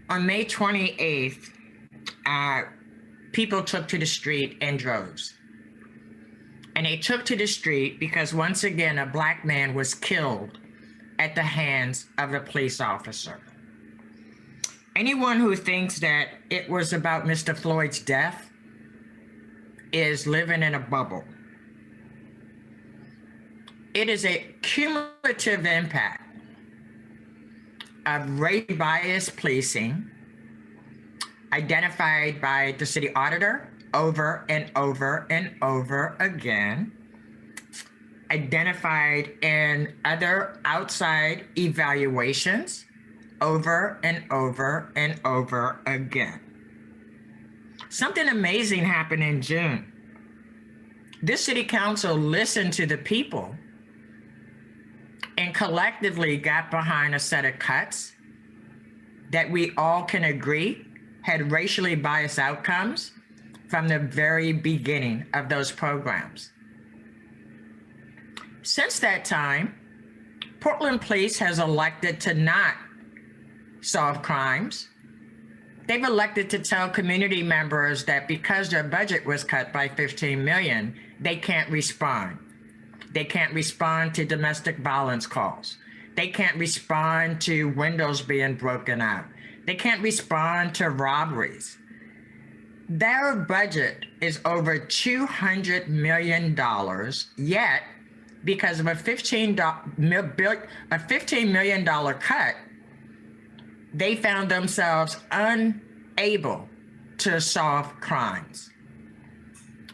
On May 28th, people took to the street in droves. And they took to the street because once again, a Black man was killed at the hands of a police officer. Anyone who thinks that it was about Mr. Floyd's death is living in a bubble. It is a cumulative impact of race-biased policing identified by the city auditor over and over and over again, identified in other outside evaluations over and over and over again. Something amazing happened in June. This city council listened to the people and collectively got behind a set of cuts that we all can agree had racially biased outcomes from the very beginning of those programs. Since that time, Portland Police has elected to not solve crimes. They've elected to tell community members that because their budget was cut by $15 million, they can't respond. They can't respond to domestic violence calls. They can't respond to windows being broken out. They can't respond to robberies. Their budget is over $200 million, yet because of a $15 million cut, they found themselves unable to solve crimes.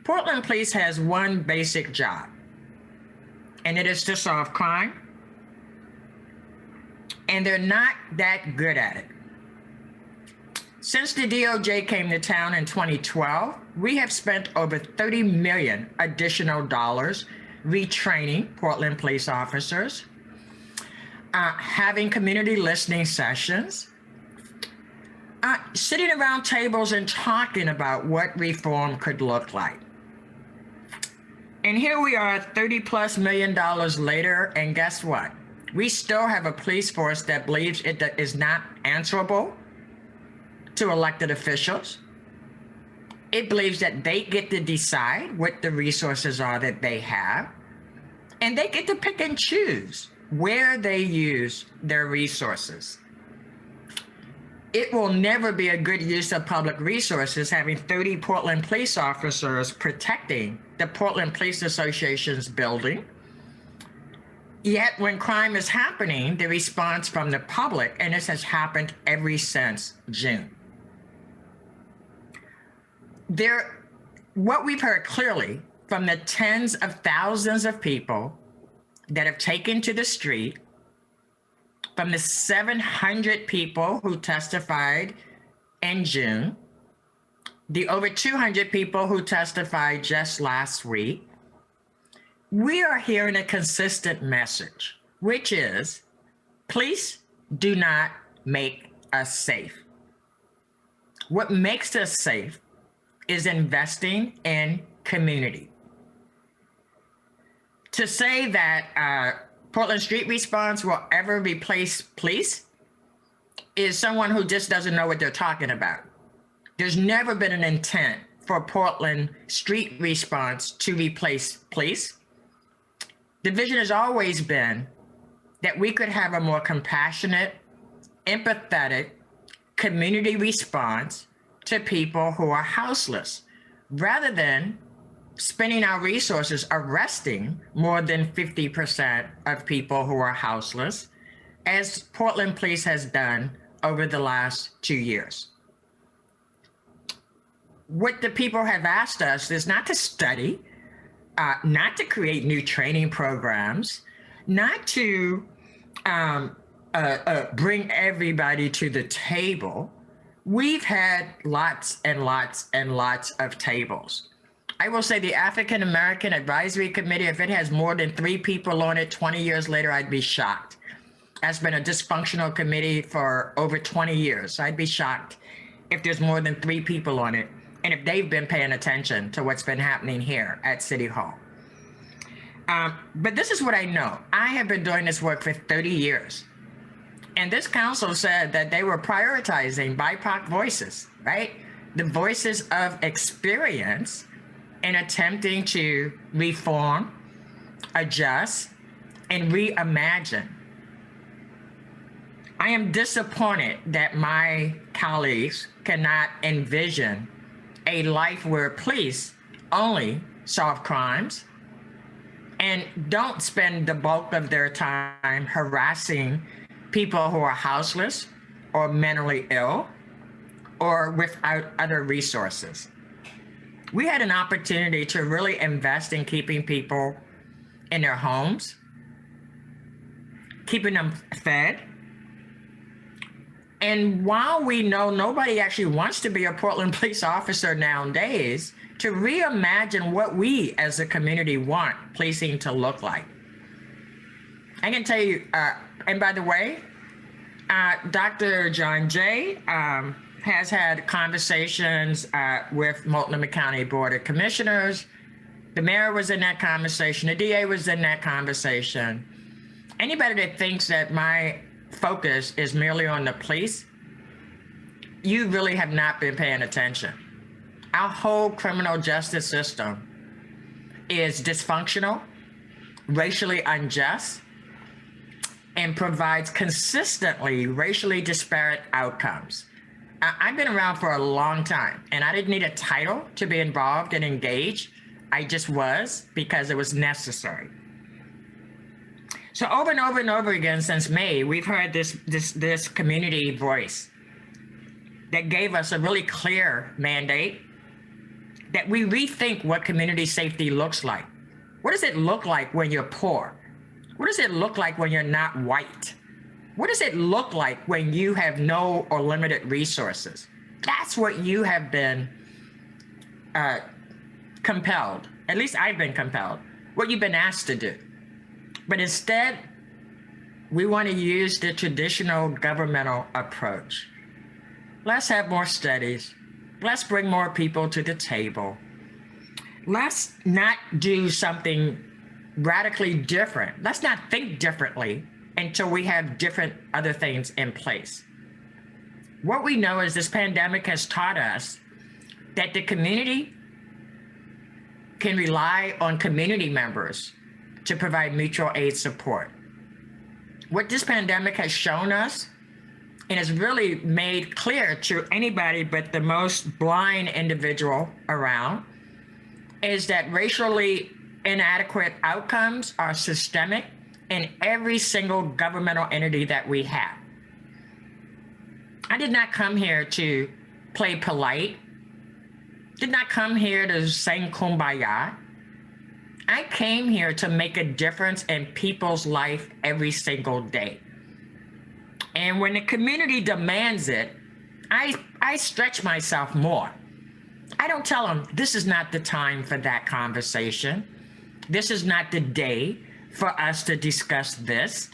Portland Police has one basic job, and it is to solve crime, and they're not that good at it. Since the DOJ came to town in 2012, we have spent over $30 million additional dollars retraining Portland police officers, having community listening sessions, sitting around tables and talking about what reform could look like. And here we are $30+ million later, and guess what? We still have a police force that believes it is not answerable to elected officials. It believes that they get to decide what the resources are that they have, and they get to pick and choose where they use their resources. It will never be a good use of public resources having 30 Portland police officers protecting the Portland Police Association's building. Yet when crime is happening, the response from the public, and this has happened ever since June. What we've heard clearly from the tens of thousands of people that have taken to the street, from the 700 people who testified in June, the over 200 people who testified just last week, we are hearing a consistent message, which is, police do not make us safe. What makes us safe is investing in community. To say that Portland Street Response will ever replace police is someone who just doesn't know what they're talking about. There's never been an intent for Portland Street Response to replace police. The vision has always been that we could have a more compassionate, empathetic community response to people who are houseless, rather than spending our resources arresting more than 50% of people who are houseless, as Portland Police has done over the last 2 years. What the people have asked us is not to study, not to create new training programs, not to bring everybody to the table. We've had lots and lots and lots of tables. I will say the African American Advisory Committee, if it has more than 3 people on it 20 years later, I'd be shocked. That's been a dysfunctional committee for over 20 years. I'd be shocked if there's more than 3 people on it, and if they've been paying attention to what's been happening here at City Hall. But this is what I know. I have been doing this work for 30 years. And this council said that they were prioritizing BIPOC voices, right? The voices of experience in attempting to reform, adjust, and reimagine. I am disappointed that my colleagues cannot envision a life where police only solve crimes and don't spend the bulk of their time harassing people who are houseless or mentally ill or without other resources. We had an opportunity to really invest in keeping people in their homes, keeping them fed. And while we know nobody actually wants to be a Portland police officer nowadays, to reimagine what we as a community want policing to look like. I can tell you, and by the way, Dr. John Jay has had conversations with Multnomah County Board of Commissioners. The mayor was in that conversation. The DA was in that conversation. Anybody that thinks that my focus is merely on the police, you really have not been paying attention. Our whole criminal justice system is dysfunctional, racially unjust, and provides consistently racially disparate outcomes. I've been around for a long time, and I didn't need a title to be involved and engaged. I just was, because it was necessary. So over and over and over again since May, we've heard this community voice that gave us a really clear mandate that we rethink what community safety looks like. What does it look like when you're poor? What does it look like when you're not white? What does it look like when you have no or limited resources? That's what you have been compelled, at least I've been compelled, what you've been asked to do. But instead, we want to use the traditional governmental approach. Let's have more studies. Let's bring more people to the table. Let's not do something radically different. Let's not think differently until we have different other things in place. What we know is this pandemic has taught us that the community can rely on community members to provide mutual aid support. What this pandemic has shown us, and has really made clear to anybody but the most blind individual around, is that racially inadequate outcomes are systemic in every single governmental entity that we have. I did not come here to play polite, did not come here to sing Kumbaya. I came here to make a difference in people's life every single day. And when the community demands it, I stretch myself more. I don't tell them, this is not the time for that conversation. This is not the day for us to discuss this.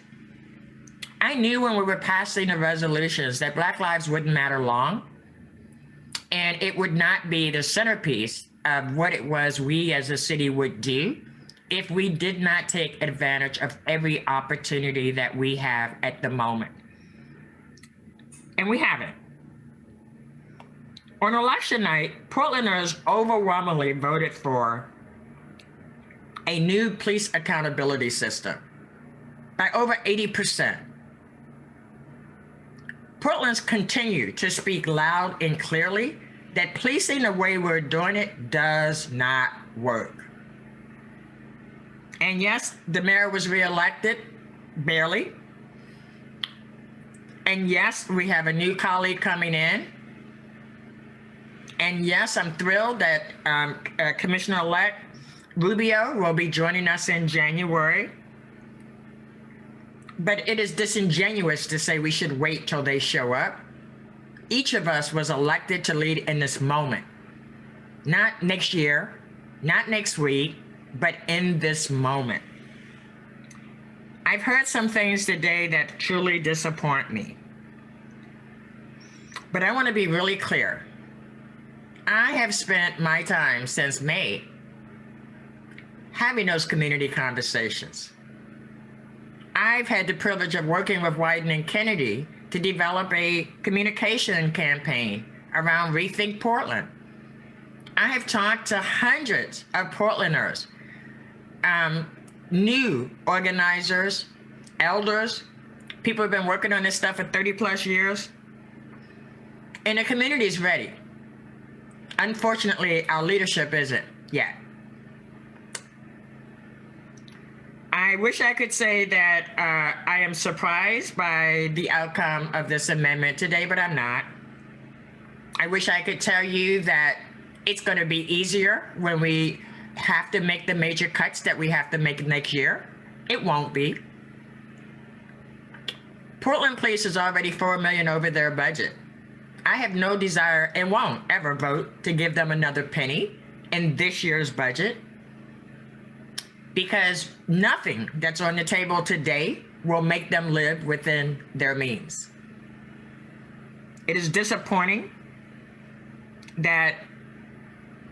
I knew when we were passing the resolutions that Black lives wouldn't matter long, and it would not be the centerpiece of what it was we as a city would do if we did not take advantage of every opportunity that we have at the moment. And we haven't. On election night, Portlanders overwhelmingly voted for a new police accountability system by over 80%. Portlanders continue to speak loud and clearly that policing the way we're doing it does not work. And yes, the mayor was reelected, barely. And yes, we have a new colleague coming in. And yes, I'm thrilled that Commissioner-elect Rubio will be joining us in January. But it is disingenuous to say we should wait till they show up. Each of us was elected to lead in this moment. Not next year, not next week, but in this moment. I've heard some things today that truly disappoint me. But I want to be really clear. I have spent my time since May having those community conversations. I've had the privilege of working with Wyden and Kennedy to develop a communication campaign around Rethink Portland. I have talked to hundreds of Portlanders, new organizers, elders, people who have been working on this stuff for 30 plus years, and the community is ready. Unfortunately, our leadership isn't yet. I wish I could say that I am surprised by the outcome of this amendment today, but I'm not. I wish I could tell you that it's going to be easier when we have to make the major cuts that we have to make next year. It won't be. Portland Police is already $4 million over their budget. I have no desire and won't ever vote to give them another penny in this year's budget, because nothing that's on the table today will make them live within their means. It is disappointing that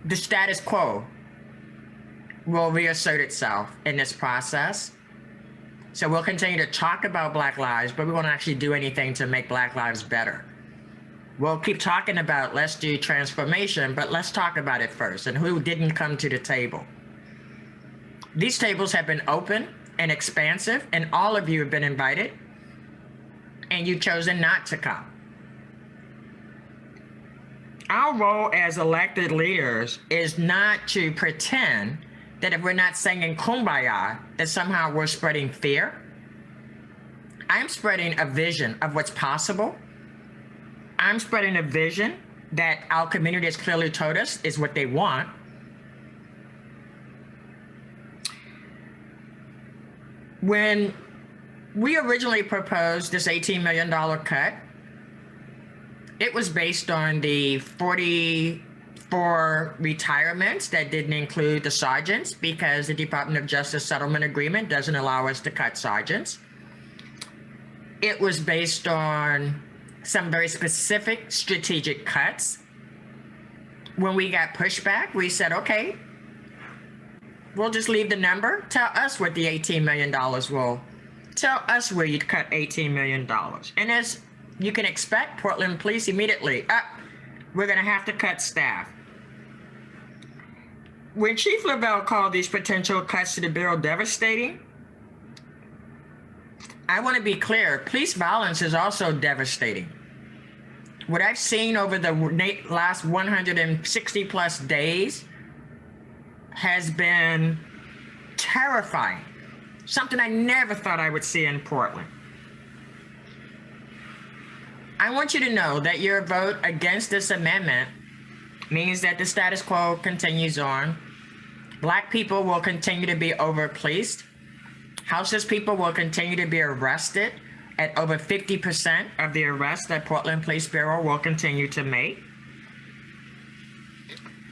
the status quo will reassert itself in this process. So we'll continue to talk about Black lives, but we won't actually do anything to make Black lives better. We'll keep talking about let's do transformation, but let's talk about it first and who didn't come to the table. These tables have been open and expansive, and all of you have been invited, and you've chosen not to come. Our role as elected leaders is not to pretend that if we're not singing Kumbaya, that somehow we're spreading fear. I'm spreading a vision of what's possible. I'm spreading a vision that our community has clearly told us is what they want. When we originally proposed this $18 million cut, it was based on the 44 retirements that didn't include the sergeants, because the Department of Justice settlement agreement doesn't allow us to cut sergeants. It was based on some very specific strategic cuts. When we got pushback, we said, okay, we'll just leave the number. Tell us what the $18 million will. Tell us where you'd cut $18 million. And as you can expect, Portland Police immediately, we're going to have to cut staff. When Chief Lavelle called these potential cuts to the Bureau devastating, I want to be clear, police violence is also devastating. What I've seen over the last 160 plus days has been terrifying. Something I never thought I would see in Portland. I want you to know that your vote against this amendment means that the status quo continues on. Black people will continue to be overpoliced. Houseless people will continue to be arrested at over 50% of the arrests that Portland Police Bureau will continue to make.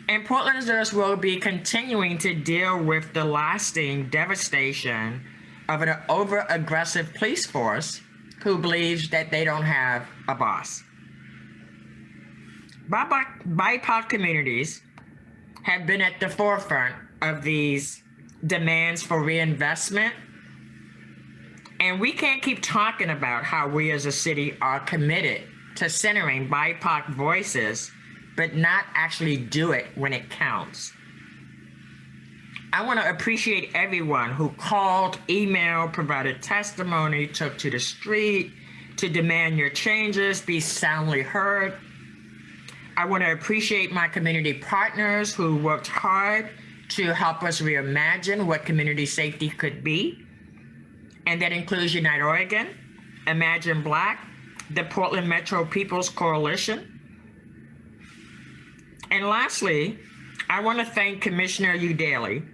And Portlanders will be continuing to deal with the lasting devastation of an over-aggressive police force who believes that they don't have a boss. BIPOC communities have been at the forefront of these demands for reinvestment. And we can't keep talking about how we as a city are committed to centering BIPOC voices, but not actually do it when it counts. I want to appreciate everyone who called, emailed, provided testimony, took to the street to demand your changes be soundly heard. I want to appreciate my community partners who worked hard to help us reimagine what community safety could be. And that includes Unite Oregon, Imagine Black, the Portland Metro People's Coalition. And lastly, I want to thank Commissioner Eudaly,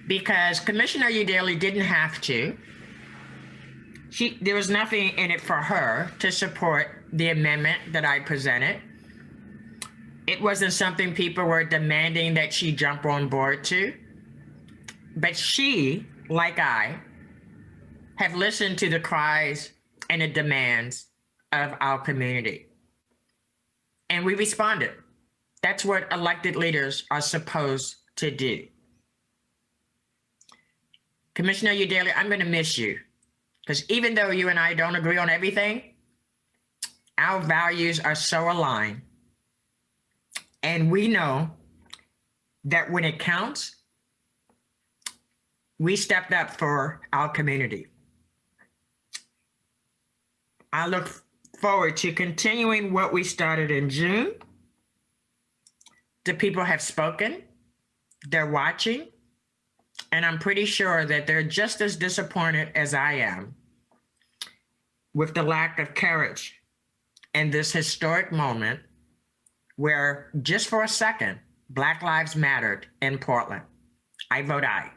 because Commissioner Eudaly didn't have to. There was nothing in it for her to support the amendment that I presented. It wasn't something people were demanding that she jump on board to. But she, like I, have listened to the cries and the demands of our community. And we responded. That's what elected leaders are supposed to do. Commissioner Eudaly, I'm going to miss you, because even though you and I don't agree on everything, our values are so aligned. And we know that when it counts, we stepped up for our community. I look forward to continuing what we started in June. The people have spoken, they're watching, and I'm pretty sure that they're just as disappointed as I am with the lack of courage in this historic moment where just for a second, Black Lives Mattered in Portland. I vote aye.